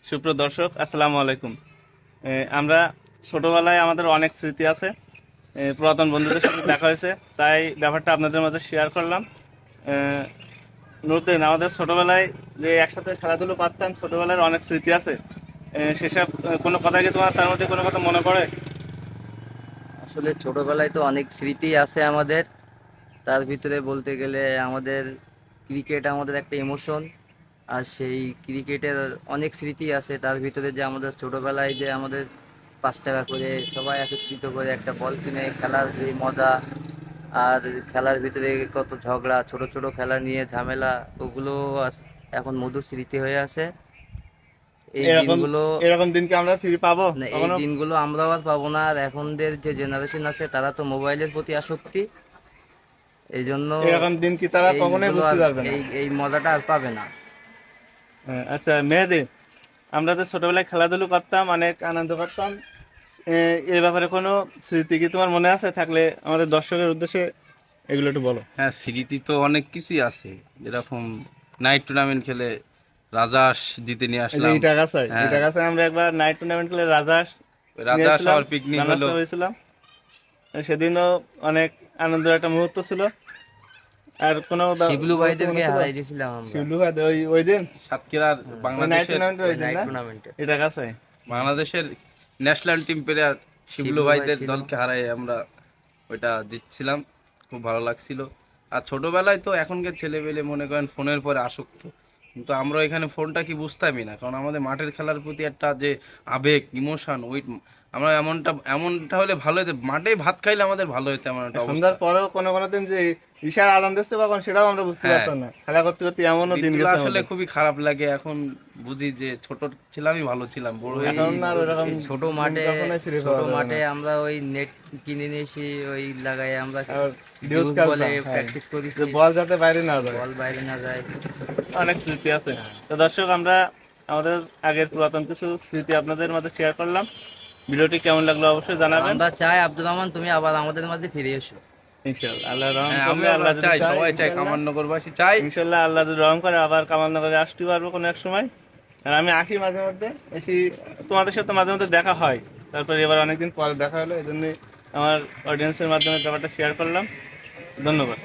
সুপ্রিয় দর্শক, আসসালামু আলাইকুম। আমরা ছোটবেলায় আমাদের অনেক স্মৃতি আছে। পুরাতন বন্ধুদের সাথে দেখা হয়েছে, তাই ব্যাপারটা আপনাদের মাঝে শেয়ার করলাম। নুরুদ্দিন, আমাদের ছোটবেলায় যে একসাথে খেলাধুলো করতাম, ছোটবেলার অনেক স্মৃতি আছে। সেসব কোনো কথা কি তোমার তার মধ্যে কোনো কথা মনে পড়ে? আসলে ছোটবেলায় তো অনেক স্মৃতি আছে আমাদের। তার ভিতরে বলতে গেলে আমাদের ক্রিকেট আমাদের একটা ইমোশন। আর সেই ক্রিকেটের অনেক স্মৃতি আছে। তার ভিতরে যে আমাদের ছোটবেলায় যে আমাদের 5 টাকা করে সবাই একত্রিত করে একটা বল কিনে খেলার যে মজা, আর খেলার ভিতরে কত ঝগড়া, ছোট ছোট খেলা নিয়ে ঝামেলা, ওগুলো এখন মধুর স্মৃতি হয়ে আছে। এই এরকম দিনগুলো এরকম দিন কি আমরা ফিরে পাবো না, এই কখনো? দিনগুলো আমরাও আর পাবো না। আর এখনদের যে জেনারেশন আছে তারা তো মোবাইলের প্রতি আসক্তি, এই জন্য এরকম দিন কি তারা কখনোই এইগুলো বুঝতে আর পারবে না। এই মজাটা আর পাবে না। আচ্ছা মেহেদি, আমরা তো ছোটবেলায় খেলাধুলো করতাম, অনেক আনন্দ করতাম। এই ব্যাপারে কোনো স্মৃতি কি তোমার মনে আছে? থাকলে আমাদের দর্শকের উদ্দেশ্যে এগুলো একটু বলো। হ্যাঁ, স্মৃতি তো অনেক কিছুই আছে। যেরকম নাইট টুর্নামেন্ট খেলে রাজাস জিতে নিয়ে এই যে আসলাম। ইটাগাছায় হ্যাঁ, ইটাগাছায় আমরা একবার নাইট টুর্নামেন্ট খেলে রাজাস রাজাস নিয়েছিলাম, আর পিকনিক রানার্স হলো। হয়েছিলাম। সেদিনও অনেক আনন্দের একটা মুহূর্ত ছিল। আর কোনো শিবলু মুহূর্ত মনে ভাইদেরকে ছিল? হারাই দিয়েছিলাম আমরা। শিবলু ভাই ওই ওই দিন সাতক্ষীরার ওই নাইট বাংলাদেশের টুর্নামেন্টের ওই দিন নাইট না, টুর্নামেন্টে ইটাগাছায়। বাংলাদেশের national team player Shiblu Shiblu ভাই ভাইদের ছিল। দলকে হারাই আমরা ওইটা জিতছিলাম। খুব ভালো লাগছিল। আর ছোটবেলায় তো এখনকার ছেলেপেলে মনে করেন ফোনের পরে আসক্ত, কিন্তু আমরা এখানে ফোনটা কি বুঝতামই না, কারণ আমাদের মাঠের খেলার প্রতি একটা যে আবেগ ইমোশন, ওই আমরা এমনটা হলে ভালো হতো, মাঠে ভাত খাইলে আমাদের ভালো হতো এমন একটা অবস্থা। সন্ধ্যার পরেও কোনো কোনো দিন যে ঈশার আজান দিচ্ছে কখন সেটাও আমরা বুঝতে হ্যাঁ, পারতাম না। খেলা করতে করতে এমনও দিন দিনগুলো গেছে আসলে আমাদের। খুবই খারাপ লাগে। এখন বুঝি যে ছোট ছিলামই ভালো ছিলাম, বড় হয়ে এখন আর ওরকম সেই ছোট দিন মাঠে কখনোই ফিরে পাওয়া যাবে না। আমরা ওই নেট কিনে নিয়ে এসে ওই লাগাই আমরা আর ডিউজ ডিউজ বলে খেলতাম, হ্যাঁ, প্র্যাকটিস করেছি, যে বল যাতে বাইরে না যায়। বল বাইরে না যায়। অনেক স্মৃতি আছে। তো দর্শক, আমরা আমাদের আগের পুরাতন কিছু স্মৃতি আপনাদের মাঝে শেয়ার করলাম। ভিডিওটি কেমন লাগলো অবশ্যই জানাবেন। আমরা চাই আব্দুর রহমান তুমি আবার আমাদের মাঝে ফিরে এসো। ইনশাআল্লাহ আল্লাহ রহম হ্যাঁ, করলে, আমিও আল্লাহ যদি চাই, চায়, সবাই চাই, ইনশাআল্লাহ কামান্নগরবাসী চাই। ইনশাআল্লাহ আল্লাহ যদি রহম করে আবার কামালনগরে আসতে পারবো কোনো এক সময়। আর আমি আসি মাঝে মধ্যে, এসি তোমাদের সাথে মাঝে মধ্যে দেখা হয়। তারপরে এবার অনেকদিন পরে দেখা হলো, এই জন্য আমার অডিয়েন্সের মাধ্যমে ব্যাপারটা শেয়ার করলাম। ধন্যবাদ।